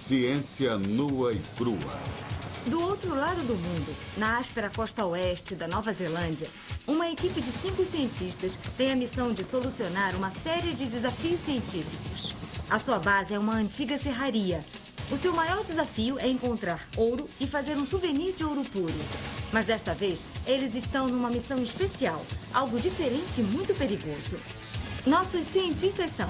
Ciência nua e crua. Do outro lado do mundo, na áspera costa oeste da Nova Zelândia, uma equipe de 5 cientistas tem a missão de solucionar uma série de desafios científicos. A sua base é uma antiga serraria. O seu maior desafio é encontrar ouro e fazer um souvenir de ouro puro. Mas desta vez, eles estão numa missão especial, algo diferente e muito perigoso. Nossos cientistas são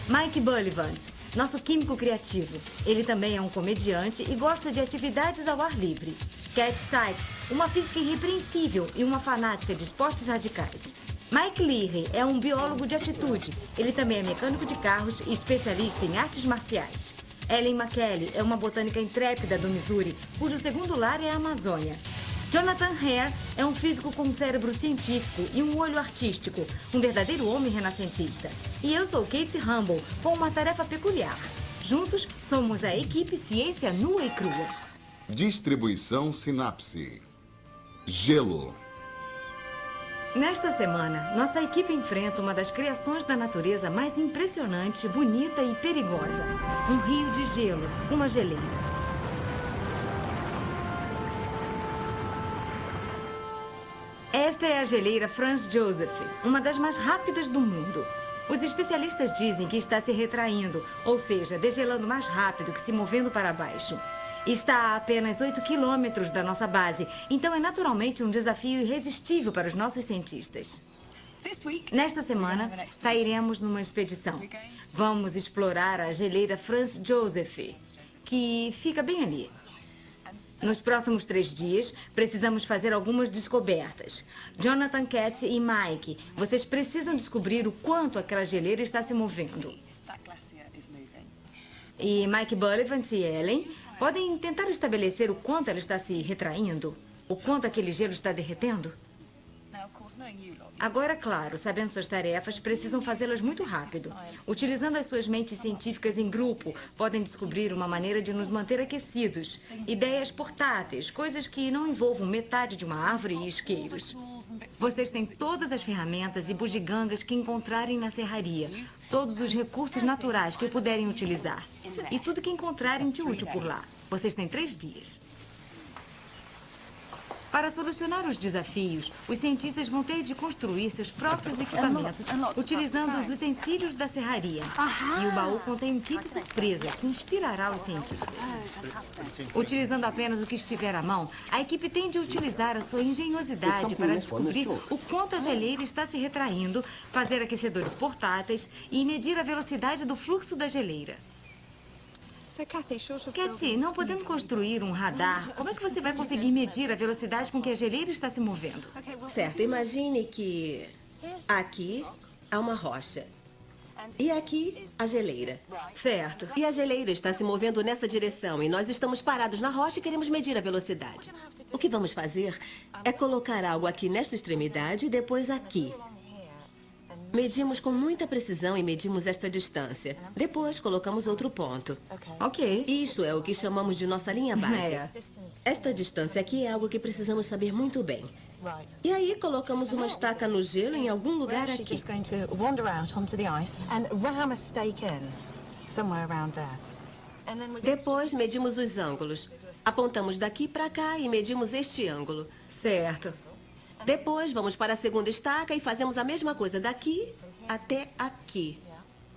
Mike Bullivant, nosso químico criativo. Ele também é um comediante e gosta de atividades ao ar livre. Cat Sykes, uma física irrepreensível e uma fanática de esportes radicais. Mike Leahy é um biólogo de atitude. Ele também é mecânico de carros e especialista em artes marciais. Ellen McKelly é uma botânica intrépida do Missouri, cujo segundo lar é a Amazônia. Jonathan Hare é um físico com um cérebro científico e um olho artístico, um verdadeiro homem renascentista. E eu sou Kate Humble, com uma tarefa peculiar. Juntos, somos a equipe Ciência Nua e Crua. Distribuição Sinapse. Gelo. Nesta semana, nossa equipe enfrenta uma das criações da natureza mais impressionante, bonita e perigosa. Um rio de gelo, uma geleira. Esta é a geleira Franz Joseph, uma das mais rápidas do mundo. Os especialistas dizem que está se retraindo, ou seja, degelando mais rápido que se movendo para baixo. Está a apenas 8 quilômetros da nossa base, então é naturalmente um desafio irresistível para os nossos cientistas. Nesta semana, sairemos numa expedição. Vamos explorar a geleira Franz Joseph, que fica bem ali. Nos próximos 3 dias, precisamos fazer algumas descobertas. Jonathan, Cat e Mike, vocês precisam descobrir o quanto aquela geleira está se movendo. E Mike Bullivant e Ellen podem tentar estabelecer o quanto ela está se retraindo, o quanto aquele gelo está derretendo. Agora, claro, sabendo suas tarefas, precisam fazê-las muito rápido. Utilizando as suas mentes científicas em grupo, podem descobrir uma maneira de nos manter aquecidos. Ideias portáteis, coisas que não envolvam metade de uma árvore e isqueiros. Vocês têm todas as ferramentas e bugigangas que encontrarem na serraria. Todos os recursos naturais que puderem utilizar. E tudo que encontrarem de útil por lá. Vocês têm 3 dias. Para solucionar os desafios, os cientistas vão ter de construir seus próprios equipamentos, utilizando os utensílios da serraria. E o baú contém um kit surpresa que inspirará os cientistas. Utilizando apenas o que estiver à mão, a equipe tem de utilizar a sua engenhosidade para descobrir o quanto a geleira está se retraindo, fazer aquecedores portáteis e medir a velocidade do fluxo da geleira. Cathy, não podendo construir um radar, como é que você vai conseguir medir a velocidade com que a geleira está se movendo? Certo, imagine que aqui há uma rocha. E aqui, a geleira. Certo. E a geleira está se movendo nessa direção e nós estamos parados na rocha e queremos medir a velocidade. O que vamos fazer é colocar algo aqui nesta extremidade e depois aqui. Medimos com muita precisão e medimos esta distância. Depois, colocamos outro ponto. Ok. Isso é o que chamamos de nossa linha base. Esta distância aqui é algo que precisamos saber muito bem. E aí, colocamos uma estaca no gelo em algum lugar aqui. Depois, medimos os ângulos. Apontamos daqui para cá e medimos este ângulo. Certo. Depois, vamos para a segunda estaca e fazemos a mesma coisa daqui até aqui.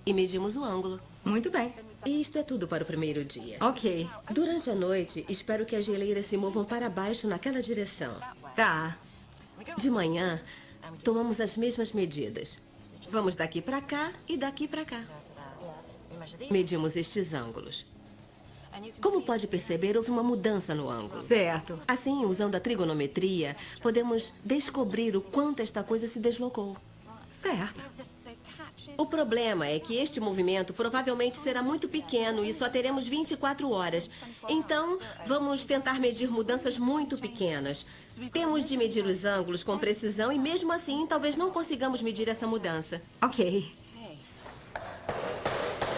E medimos o ângulo. Muito bem. E isto é tudo para o primeiro dia. Ok. Durante a noite, espero que as geleiras se movam para baixo naquela direção. Tá. De manhã, tomamos as mesmas medidas. Vamos daqui para cá e daqui para cá. Medimos estes ângulos. Como pode perceber, houve uma mudança no ângulo. Certo. Assim, usando a trigonometria, podemos descobrir o quanto esta coisa se deslocou. Certo. O problema é que este movimento provavelmente será muito pequeno e só teremos 24 horas. Então, vamos tentar medir mudanças muito pequenas. Temos de medir os ângulos com precisão e, mesmo assim, talvez não consigamos medir essa mudança. Ok.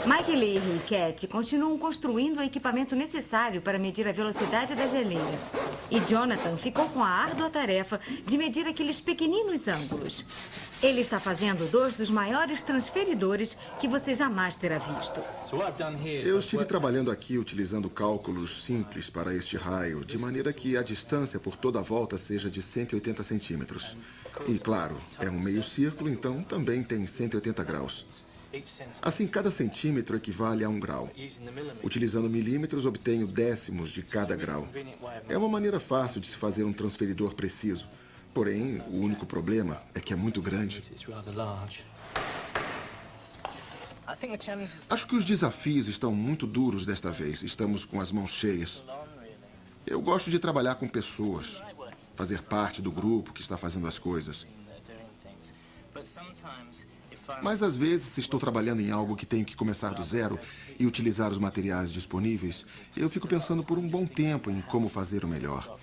Mike Leahy e Cat continuam construindo o equipamento necessário para medir a velocidade da geleira. E Jonathan ficou com a árdua tarefa de medir aqueles pequeninos ângulos. Ele está fazendo 2 dos maiores transferidores que você jamais terá visto. Eu estive trabalhando aqui utilizando cálculos simples para este raio, de maneira que a distância por toda a volta seja de 180 centímetros. E, claro, é um meio círculo, então também tem 180 graus. Assim, cada centímetro equivale a 1 grau. Utilizando milímetros, obtenho décimos de cada grau. É uma maneira fácil de se fazer um transferidor preciso. Porém, o único problema é que é muito grande. Acho que os desafios estão muito duros desta vez. Estamos com as mãos cheias. Eu gosto de trabalhar com pessoas, fazer parte do grupo que está fazendo as coisas. Mas às vezes, se estou trabalhando em algo que tenho que começar do zero e utilizar os materiais disponíveis, eu fico pensando por um bom tempo em como fazer o melhor.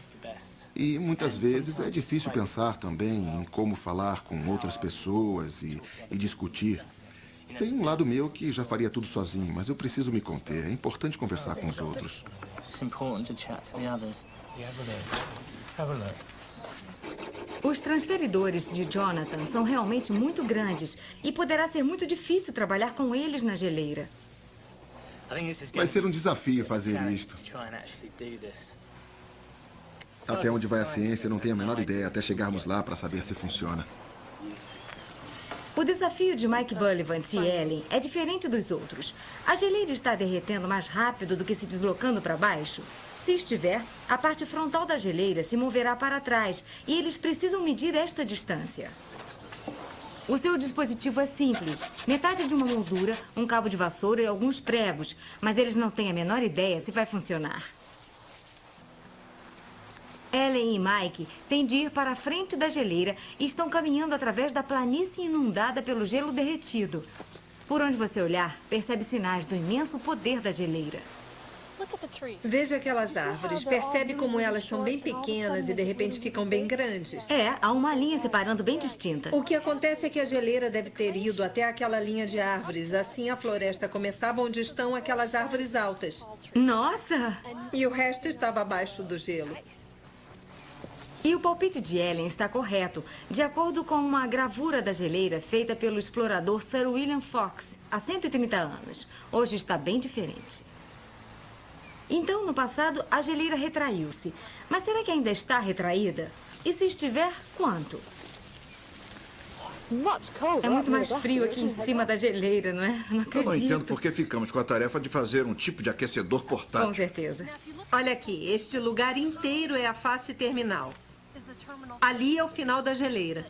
E muitas vezes é difícil pensar também em como falar com outras pessoas e discutir. Tem um lado meu que já faria tudo sozinho, mas eu preciso me conter. É importante conversar com os outros. Os transferidores de Jonathan são realmente muito grandes e poderá ser muito difícil trabalhar com eles na geleira. Vai ser um desafio fazer isto. Até onde vai a ciência, não tenho a menor ideia até chegarmos lá para saber se funciona. O desafio de Mike Bullivant e Ellen é diferente dos outros. A geleira está derretendo mais rápido do que se deslocando para baixo. Se estiver, a parte frontal da geleira se moverá para trás e eles precisam medir esta distância. O seu dispositivo é simples. Metade de uma moldura, um cabo de vassoura e alguns pregos. Mas eles não têm a menor ideia se vai funcionar. Ellen e Mike têm de ir para a frente da geleira e estão caminhando através da planície inundada pelo gelo derretido. Por onde você olhar, percebe sinais do imenso poder da geleira. Veja aquelas árvores. Percebe como elas são bem pequenas e de repente ficam bem grandes? É, há uma linha separando bem distinta. O que acontece é que a geleira deve ter ido até aquela linha de árvores. Assim a floresta começava onde estão aquelas árvores altas. Nossa! E o resto estava abaixo do gelo. E o palpite de Ellen está correto, de acordo com uma gravura da geleira feita pelo explorador Sir William Fox há 130 anos. Hoje está bem diferente. Então, no passado, a geleira retraiu-se. Mas será que ainda está retraída? E se estiver, quanto? É muito mais frio aqui em cima da geleira, não é? Não acredito. Eu não entendo por que ficamos com a tarefa de fazer um tipo de aquecedor portátil. Com certeza. Olha aqui, este lugar inteiro é a face terminal. Ali é o final da geleira.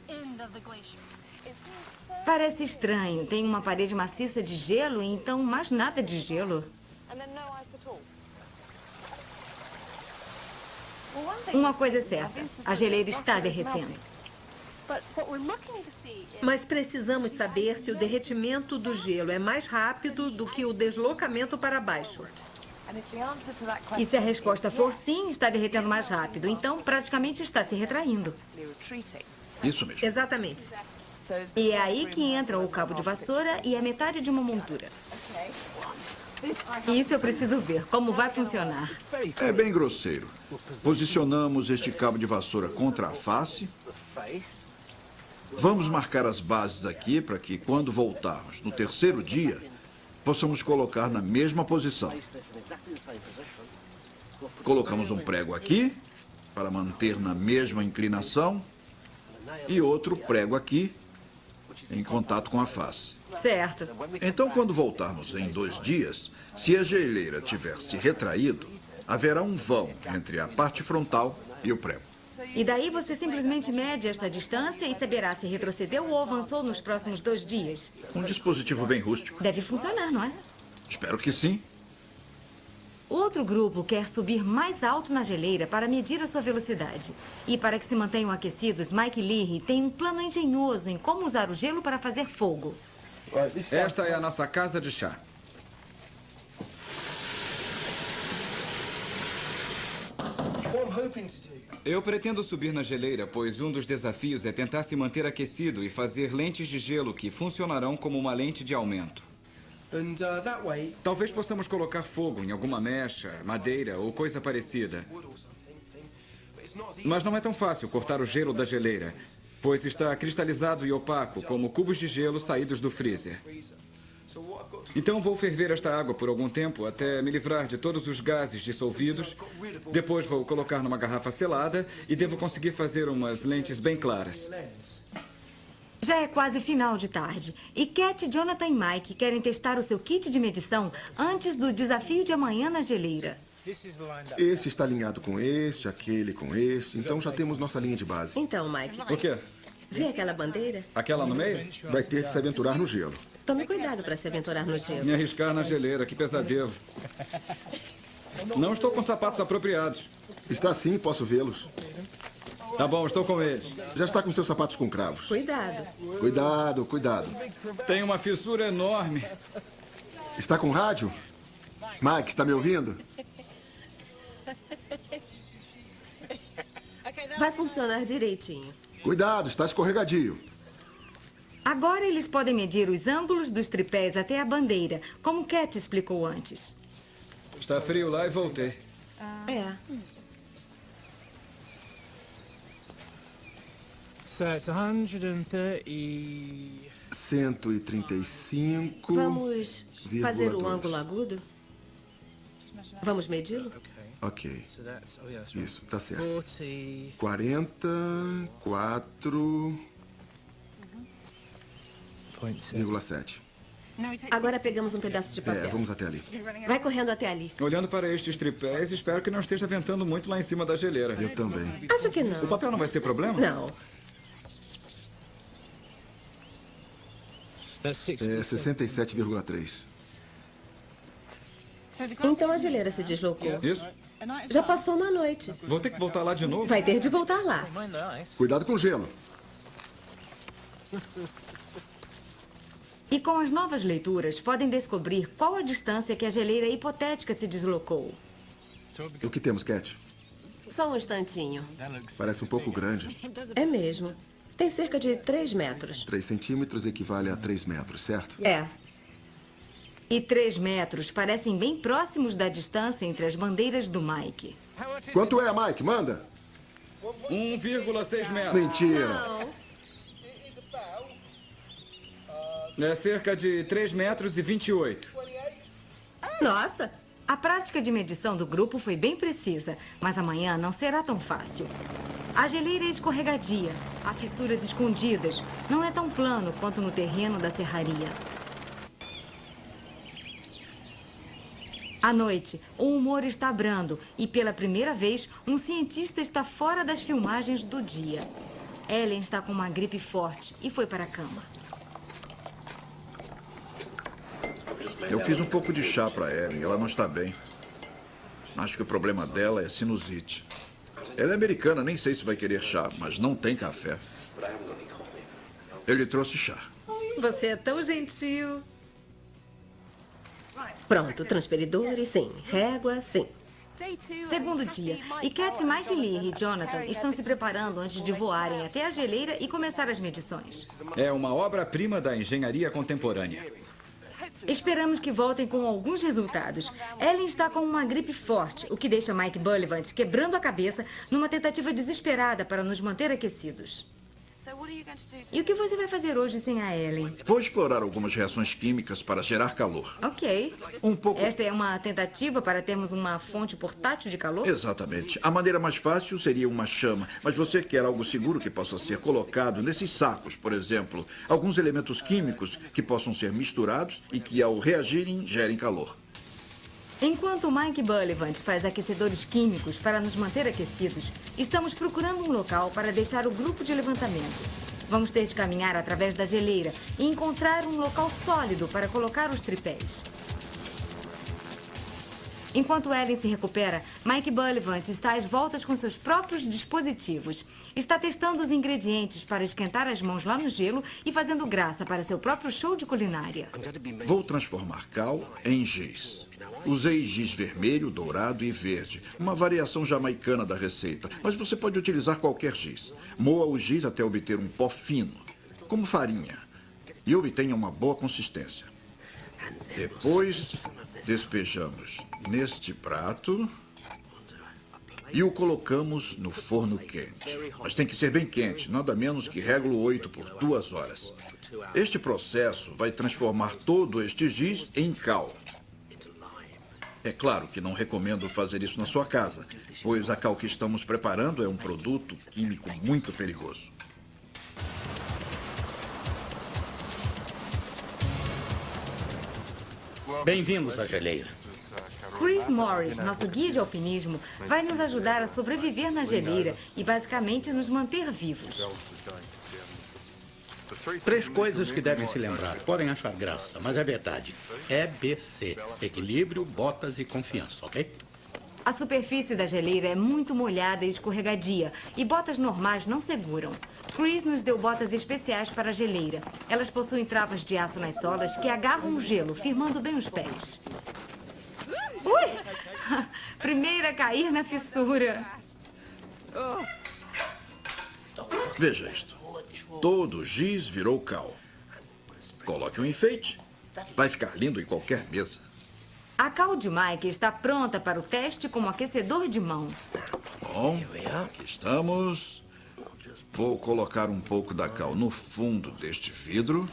Parece estranho. Tem uma parede maciça de gelo e então mais nada de gelo. Uma coisa é certa. A geleira está derretendo. Mas precisamos saber se o derretimento do gelo é mais rápido do que o deslocamento para baixo. E se a resposta for sim, está derretendo mais rápido. Então, praticamente está se retraindo. Isso mesmo. Exatamente. E é aí que entra o cabo de vassoura e a metade de uma moldura. Isso eu preciso ver. Como vai funcionar? É bem grosseiro. Posicionamos este cabo de vassoura contra a face. Vamos marcar as bases aqui para que, quando voltarmos no terceiro dia, possamos colocar na mesma posição. Colocamos um prego aqui para manter na mesma inclinação e outro prego aqui em contato com a face. Certo. Então, quando voltarmos em 2 dias, se a geleira tiver se retraído, haverá um vão entre a parte frontal e o prego. E daí você simplesmente mede esta distância e saberá se retrocedeu ou avançou nos próximos 2 dias. Um dispositivo bem rústico. Deve funcionar, não é? Espero que sim. O outro grupo quer subir mais alto na geleira para medir a sua velocidade. E para que se mantenham aquecidos, Mike Leahy tem um plano engenhoso em como usar o gelo para fazer fogo. Esta é a nossa casa de chá. Eu pretendo subir na geleira, pois um dos desafios é tentar se manter aquecido e fazer lentes de gelo que funcionarão como uma lente de aumento. Talvez possamos colocar fogo em alguma mecha, madeira ou coisa parecida. Mas não é tão fácil cortar o gelo da geleira, pois está cristalizado e opaco, como cubos de gelo saídos do freezer. Então vou ferver esta água por algum tempo até me livrar de todos os gases dissolvidos. Depois vou colocar numa garrafa selada e devo conseguir fazer umas lentes bem claras. Já é quase final de tarde e Cat, Jonathan e Mike querem testar o seu kit de medição antes do desafio de amanhã na geleira. Este está alinhado com este, aquele com este. Então já temos nossa linha de base. Então, Mike, O quê? vê aquela bandeira? Aquela no meio? Vai ter que se aventurar no gelo. Tome cuidado para se aventurar no gelo. Me arriscar na geleira, que pesadelo. Não estou com sapatos apropriados. Está sim, posso vê-los. Tá bom, estou com eles. Já está com seus sapatos com cravos. Cuidado. Cuidado, cuidado. Tem uma fissura enorme. Está com rádio? Mike, está me ouvindo? Vai funcionar direitinho. Cuidado, está escorregadio. Agora eles podem medir os ângulos dos tripés até a bandeira, como Cat explicou antes. Está frio lá e voltei. É. So it's 130. 135. Vamos fazer o 0,2. ângulo agudo? Vamos medi-lo? Ok, So that's that's right. isso, tá certo. 40. 44,7. Agora pegamos um pedaço de papel. Vamos até ali. Vai correndo até ali. Olhando para estes tripés, espero que não esteja ventando muito lá em cima da geleira. Eu também. Acho que O não. papel não vai ser problema? Não. That's 60. 67,3. Então a geleira se deslocou. Isso? Já passou uma noite. Vou ter que voltar lá de novo? Vai ter de voltar lá. Mine nice. Cuidado com o gelo. E com as novas leituras, podem descobrir qual a distância que a geleira hipotética se deslocou. O que temos, Cat? Só um instantinho. Parece um pouco grande. É mesmo. Tem cerca de 3 metros. 3 centímetros equivale a 3 metros, certo? É. E 3 metros parecem bem próximos da distância entre as bandeiras do Mike. Quanto é, Mike? Manda. 1,6 metros. Mentira. É cerca de 3 metros e 28. Nossa. A prática de medição do grupo foi bem precisa, mas amanhã não será tão fácil. A geleira é escorregadia, há fissuras escondidas, não é tão plano quanto no terreno da serraria. À noite, o humor está brando e, pela primeira vez, um cientista está fora das filmagens do dia. Ellen está com uma gripe forte e foi para a cama. Eu fiz um pouco de chá para Ellen, ela não está bem. Acho que o problema dela é sinusite. Ela é americana, nem sei se vai querer chá, mas não tem café. Eu lhe trouxe chá. Você é tão gentil. Pronto, transferidores, sim. Régua, sim. Segundo dia, e Cat, Mike Lee e Jonathan estão se preparando antes de voarem até a geleira e começar as medições. É uma obra-prima da engenharia contemporânea. Esperamos que voltem com alguns resultados. Ellen está com uma gripe forte, o que deixa Mike Bullivant quebrando a cabeça numa tentativa desesperada para nos manter aquecidos. E o que você vai fazer hoje sem a Ellen? Vou explorar algumas reações químicas para gerar calor. Ok. Um pouco. Esta é uma tentativa para termos uma fonte portátil de calor? Exatamente. A maneira mais fácil seria uma chama, mas você quer algo seguro que possa ser colocado nesses sacos, por exemplo. Alguns elementos químicos que possam ser misturados e que, ao reagirem, gerem calor. Enquanto Mike Bullivant faz aquecedores químicos para nos manter aquecidos, estamos procurando um local para deixar o grupo de levantamento. Vamos ter de caminhar através da geleira e encontrar um local sólido para colocar os tripés. Enquanto Ellen se recupera, Mike Bullivant está às voltas com seus próprios dispositivos. Está testando os ingredientes para esquentar as mãos lá no gelo e fazendo graça para seu próprio show de culinária. Vou transformar cal em giz. Usei giz vermelho, dourado e verde, uma variação jamaicana da receita, mas você pode utilizar qualquer giz. Moa o giz até obter um pó fino, como farinha, e obtenha uma boa consistência. Depois, despejamos neste prato e o colocamos no forno quente. Mas tem que ser bem quente, nada menos que régolo 8 por 2 horas. Este processo vai transformar todo este giz em cal. É claro que não recomendo fazer isso na sua casa, pois a cal que estamos preparando é um produto químico muito perigoso. Bem-vindos à geleira. Chris Morris, nosso guia de alpinismo, vai nos ajudar a sobreviver na geleira e basicamente nos manter vivos. 3 coisas que devem se lembrar. Podem achar graça, mas é verdade. EBC. Equilíbrio, botas e confiança, ok? A superfície da geleira é muito molhada e escorregadia, e botas normais não seguram. Chris nos deu botas especiais para a geleira. Elas possuem travas de aço nas solas que agarram o gelo, firmando bem os pés. Ui! Primeira a cair na fissura. Veja isto. Todo o giz virou cal. Coloque um enfeite. Vai ficar lindo em qualquer mesa. A cal de Mike está pronta para o teste como aquecedor de mão. Bom, aqui estamos. Vou colocar um pouco da cal no fundo deste vidro.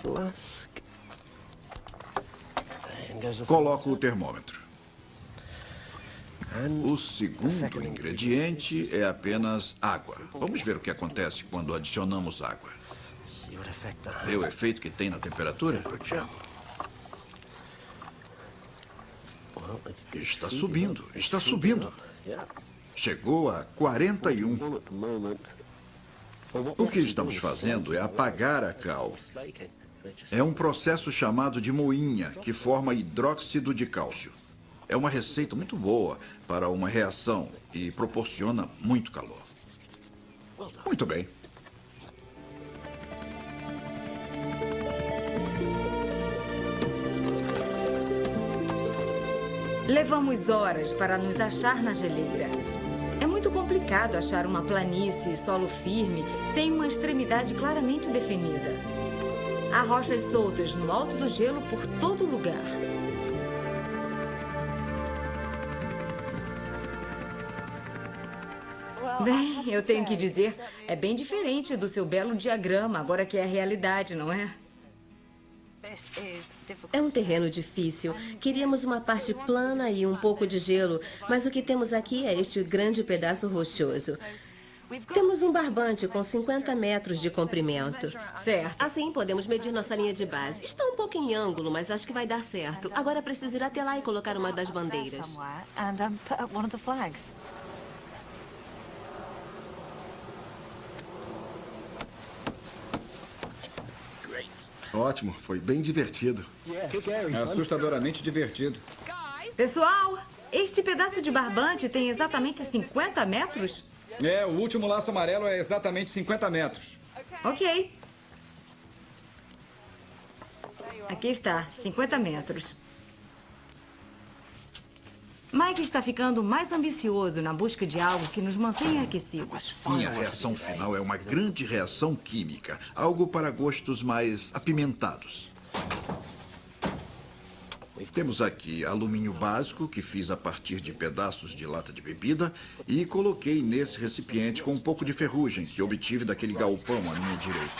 Coloco o termômetro. O segundo ingrediente é apenas água. Vamos ver o que acontece quando adicionamos água. Vê o efeito que tem na temperatura? Está subindo, está subindo. Chegou a 41. O que estamos fazendo é apagar a cal. É um processo chamado de moinha, que forma hidróxido de cálcio. É uma receita muito boa para uma reação e proporciona muito calor. Muito bem. Levamos horas para nos achar na geleira. É muito complicado achar uma planície e solo firme tem uma extremidade claramente definida. Há rochas soltas no alto do gelo por todo lugar. Bem, eu tenho que dizer, é bem diferente do seu belo diagrama, agora que é a realidade, não é? É um terreno difícil. Queríamos uma parte plana e um pouco de gelo, mas o que temos aqui é este grande pedaço rochoso. Temos um barbante com 50 metros de comprimento. Certo. Assim, podemos medir nossa linha de base. Está um pouco em ângulo, mas acho que vai dar certo. Agora preciso ir até lá e colocar uma das bandeiras. Ótimo, foi bem divertido. É assustadoramente divertido. Pessoal, este pedaço de barbante tem exatamente 50 metros? É, o último laço amarelo é exatamente 50 metros. Ok. Aqui está, 50 metros. Mike está ficando mais ambicioso na busca de algo que nos mantenha aquecidos. Minha reação final é uma grande reação química, algo para gostos mais apimentados. Temos aqui alumínio básico, que fiz a partir de pedaços de lata de bebida, e coloquei nesse recipiente com um pouco de ferrugem, que obtive daquele galpão à minha direita.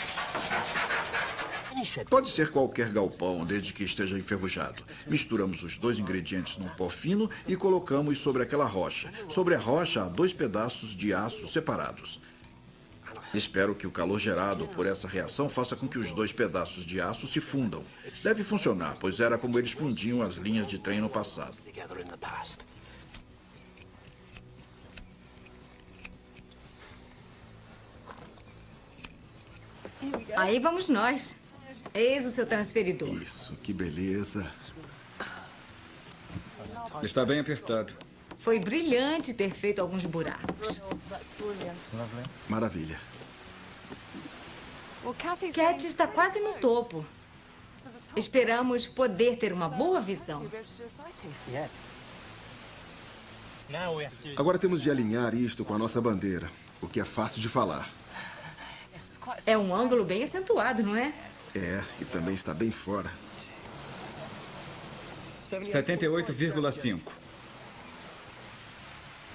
Pode ser qualquer galpão, desde que esteja enferrujado. Misturamos os 2 ingredientes num pó fino e colocamos sobre aquela rocha. Sobre a rocha há 2 pedaços de aço separados. Espero que o calor gerado por essa reação faça com que os 2 pedaços de aço se fundam. Deve funcionar, pois era como eles fundiam as linhas de trem no passado. Aí vamos nós. Eis o seu transferidor. Isso, que beleza. Está bem apertado. Foi brilhante ter feito alguns buracos. Maravilha. Cat está quase no topo. Esperamos poder ter uma boa visão. Agora temos de alinhar isto com a nossa bandeira, o que é fácil de falar. É um ângulo bem acentuado, não é? É, e também está bem fora. 78,5.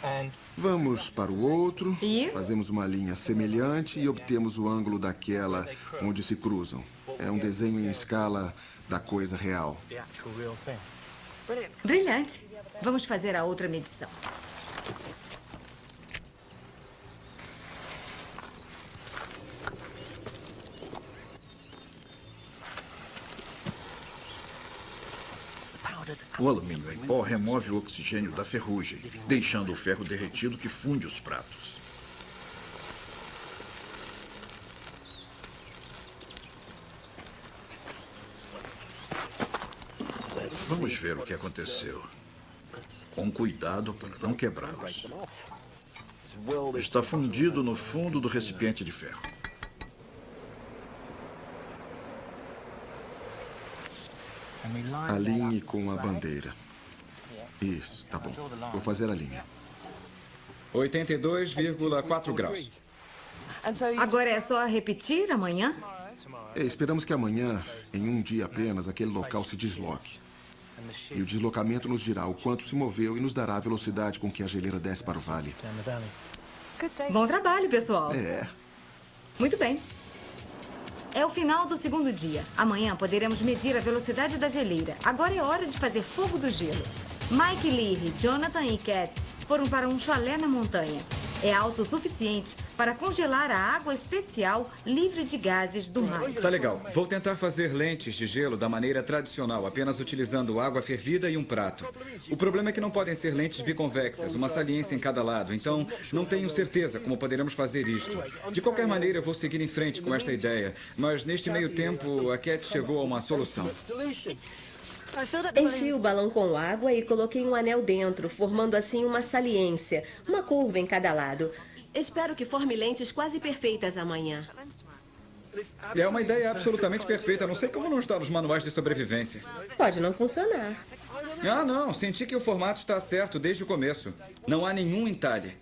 And Vamos para o outro, E? fazemos uma linha semelhante e obtemos o ângulo daquela onde se cruzam. É um desenho em escala da coisa real. the actual real thing. Brilhante. Vamos fazer a outra medição. O alumínio em pó remove o oxigênio da ferrugem, deixando o ferro derretido que funde os pratos. Vamos ver o que aconteceu. Com cuidado para não quebrá-los. Está fundido no fundo do recipiente de ferro. And we line that Alinhe up com a bandeira. Isso, tá bom. Vou fazer a linha. 82,4 graus. Agora é só repetir amanhã? Esperamos que amanhã, em um dia apenas, aquele local se desloque. E o deslocamento nos dirá o quanto se moveu e nos dará a velocidade com que a geleira desce para o vale. down the valley. Bom trabalho, pessoal. É, Muito bem. É o final do segundo dia. Amanhã poderemos medir a velocidade da geleira. Agora é hora de fazer fogo do gelo. Mike Leary, Jonathan e Cat foram para um chalé na montanha. É alto o suficiente para congelar a água especial livre de gases do mar. Tá legal. Vou tentar fazer lentes de gelo da maneira tradicional, apenas utilizando água fervida e um prato. O problema é que não podem ser lentes biconvexas, uma saliência em cada lado, então não tenho certeza como poderemos fazer isto. De qualquer maneira, eu vou seguir em frente com esta ideia, mas neste meio tempo a Cat chegou a uma solução. Enchi o balão com água e coloquei um anel dentro, formando assim uma saliência, uma curva em cada lado. Espero que forme lentes quase perfeitas amanhã. É uma ideia absolutamente perfeita, não sei como não está nos manuais de sobrevivência. Pode não funcionar. Ah, não, senti que o formato está certo desde o começo. Não há nenhum entalhe.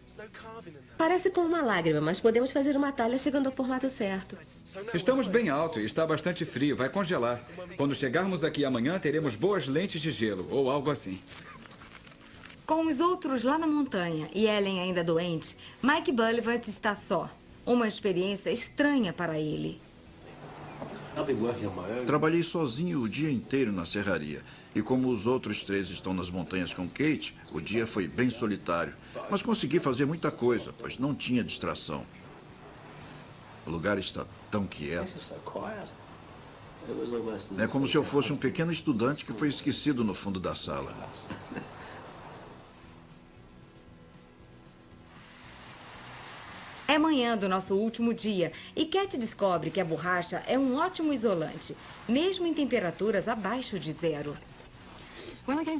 Parece com uma lágrima, mas podemos fazer uma talha chegando ao formato certo. Estamos bem alto e está bastante frio, vai congelar. Quando chegarmos aqui amanhã, teremos boas lentes de gelo, ou algo assim. Com os outros lá na montanha e Ellen ainda doente, Mike Bullivant está só. Uma experiência estranha para ele. Trabalhei sozinho o dia inteiro na serraria. E como os outros três estão nas montanhas com Kate, o dia foi bem solitário. Mas consegui fazer muita coisa, pois não tinha distração. O lugar está tão quieto. É como se eu fosse um pequeno estudante que foi esquecido no fundo da sala. É manhã do nosso último dia e Cat descobre que a borracha é um ótimo isolante, mesmo em temperaturas abaixo de zero.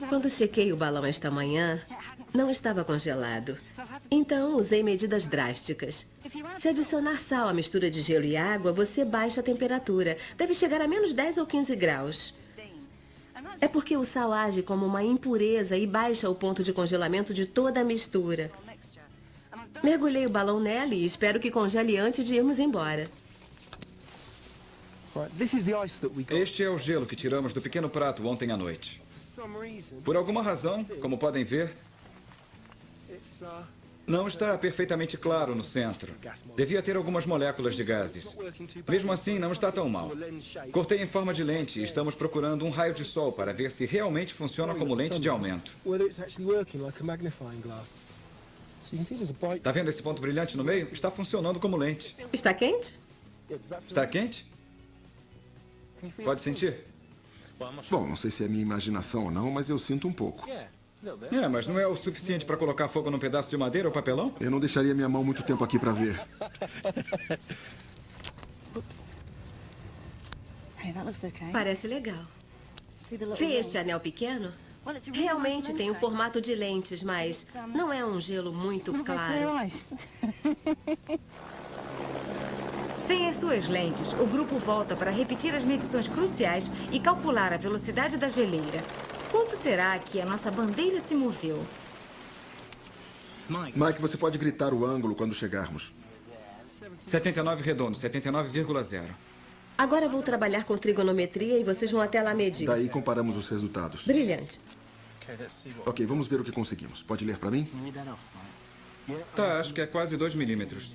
Quando chequei o balão esta manhã, não estava congelado. Então, usei medidas drásticas. Se adicionar sal à mistura de gelo e água, você baixa a temperatura. Deve chegar a menos 10 ou 15 graus. É porque o sal age como uma impureza e baixa o ponto de congelamento de toda a mistura. Mergulhei o balão nela e espero que congele antes de irmos embora. Este é o gelo que tiramos do pequeno prato ontem à noite. Por alguma razão, como podem ver, não está perfeitamente claro no centro. Devia ter algumas moléculas de gases. Mesmo assim, não está tão mal. Cortei em forma de lente e estamos procurando um raio de sol para ver se realmente funciona como lente de aumento. Está vendo esse ponto brilhante no meio? Está funcionando como lente. Está quente? Está quente? Pode sentir? bom, não sei se é minha imaginação ou não, mas eu sinto um pouco. É, mas não é o suficiente para colocar fogo num pedaço de madeira ou papelão? Eu não deixaria minha mão muito tempo aqui para ver. Parece legal. Vê este anel pequeno? Realmente tem o formato de lentes, mas não é um gelo muito claro. Sem as suas lentes, o grupo volta para repetir as medições cruciais e calcular a velocidade da geleira. Quanto será que a nossa bandeira se moveu? Mike, você pode gritar o ângulo quando chegarmos. 79 redondo, 79,0. Agora vou trabalhar com trigonometria e vocês vão até lá medir. Daí comparamos os resultados. Brilhante. Okay, let's see what. Ok, vamos ver o que conseguimos. Pode ler para mim? Read that off, mate. Tá, acho que é quase 2 milímetros.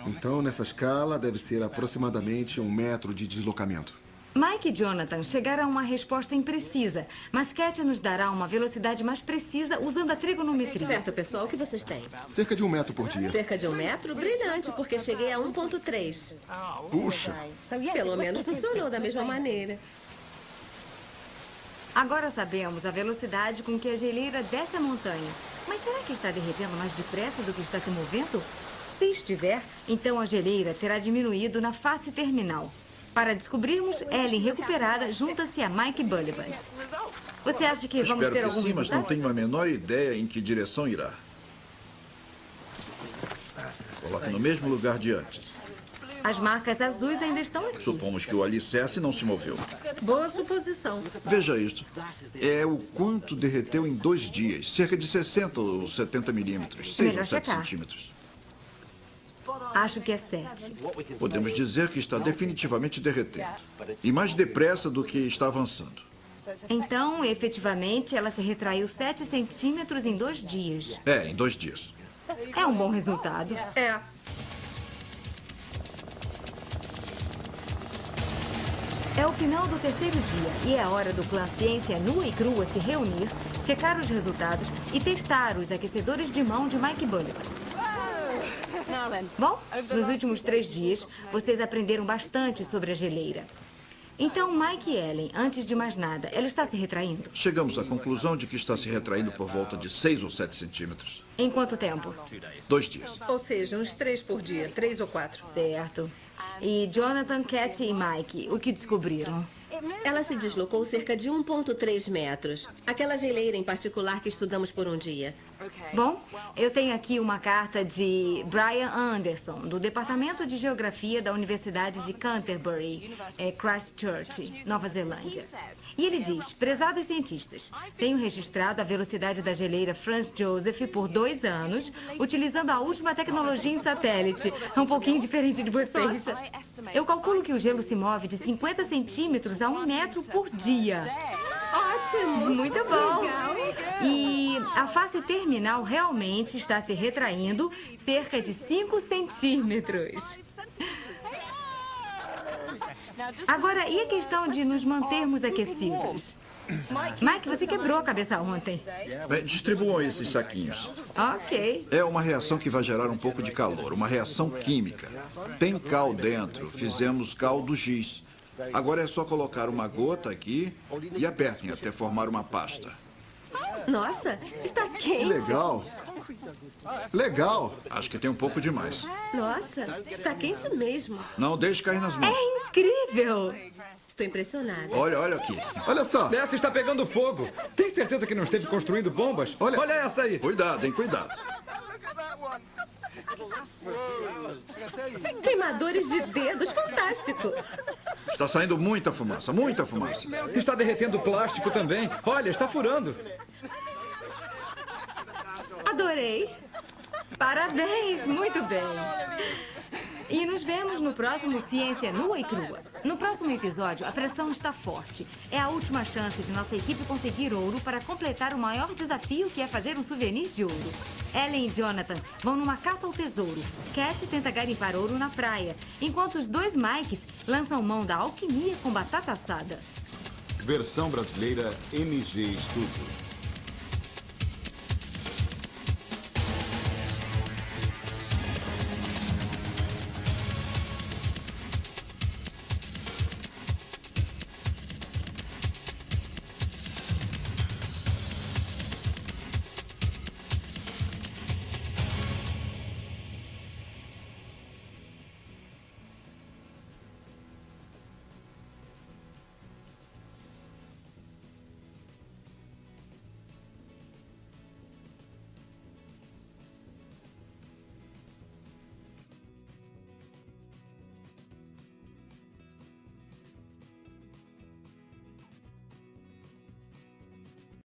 Então, nessa escala, deve ser aproximadamente 1 metro de deslocamento. Mike e Jonathan chegaram a uma resposta imprecisa, mas Cat nos dará uma velocidade mais precisa usando a trigonometria. Certo, pessoal, o que vocês têm? Cerca de 1 metro por dia. Cerca de 1 metro? Brilhante, porque cheguei a 1,3. Puxa! Pelo menos funcionou da mesma maneira. Agora sabemos a velocidade com que a geleira desce a montanha. Mas será que está derretendo mais depressa do que está se movendo? Se estiver, então a geleira terá diminuído na face terminal. Para descobrirmos, Ellen recuperada junta-se a Mike Bullivant. Você acha que vamos Espero ter que algum sim, mas não resultado? tenho a menor ideia em que direção irá. Coloque no mesmo lugar de antes. As marcas azuis ainda estão aqui. Supomos que o alicerce não se moveu. Boa suposição. Veja isto. É o quanto derreteu em 2 dias. Cerca de 60 ou 70 milímetros. 6 Melhor ou 7 checar. centímetros. Acho que é 7. Podemos dizer que está definitivamente derretendo. E mais depressa do que está avançando. Então, efetivamente, ela se retraiu 7 centímetros em 2 dias. É, em 2 dias. É um bom resultado. É. É o final do 3º dia e é a hora do clã Ciência Nua e Crua se reunir, checar os resultados e testar os aquecedores de mão de Mike Bullivant. Bom, nos últimos 3 dias, vocês aprenderam bastante sobre a geleira. Então, Mike e Ellen, antes de mais nada, ela está se retraindo? Chegamos à conclusão de que está se retraindo por volta de 6 ou 7 centímetros. Em quanto tempo? 2 dias. Ou seja, uns 3 por dia, 3 ou 4. Certo. E Jonathan, Cat e Mike, o que descobriram? Ela se deslocou cerca de 1,3 metros. Aquela geleira em particular que estudamos por um dia. Bom, eu tenho aqui uma carta de Brian Anderson, do Departamento de Geografia da Universidade de Canterbury, Christchurch, Nova Zelândia. E ele diz: prezados cientistas, tenho registrado a velocidade da geleira Franz Joseph por 2 anos, utilizando a última tecnologia em satélite, um pouquinho diferente de vocês. Eu calculo que o gelo se move de 50 centímetros a 1 metro por dia. Ótimo! Muito bom! E a face terminal realmente está se retraindo cerca de 5 centímetros. Agora, e a questão de nos mantermos aquecidos? Mike, você quebrou a cabeça ontem. Bem, distribuam esses saquinhos. Ok. É uma reação que vai gerar um pouco de calor, uma reação química. Tem cal dentro, fizemos cal do giz. Agora é só colocar uma gota aqui e apertem até formar uma pasta. Nossa, está quente. Legal! Legal! Acho que tem um pouco demais. Nossa, está quente mesmo. Não deixe cair nas mãos. É incrível! Estou impressionada. Olha aqui. Olha só! Essa está pegando fogo. Tem certeza que não esteve construindo bombas? Olha essa aí. Cuidado, hein? Cuidado. Queimadores de dedos, fantástico. Está saindo muita fumaça, muita fumaça. Se está derretendo plástico também. Olha, está furando. Adorei. Parabéns, muito bem. E nos vemos no próximo Ciência Nua e Crua. No próximo episódio, a pressão está forte. É a última chance de nossa equipe conseguir ouro para completar o maior desafio, que é fazer um souvenir de ouro. Ellen e Jonathan vão numa caça ao tesouro. Cat tenta garimpar ouro na praia, enquanto os 2 Mikes lançam mão da alquimia com batata assada. Versão brasileira MG Studio.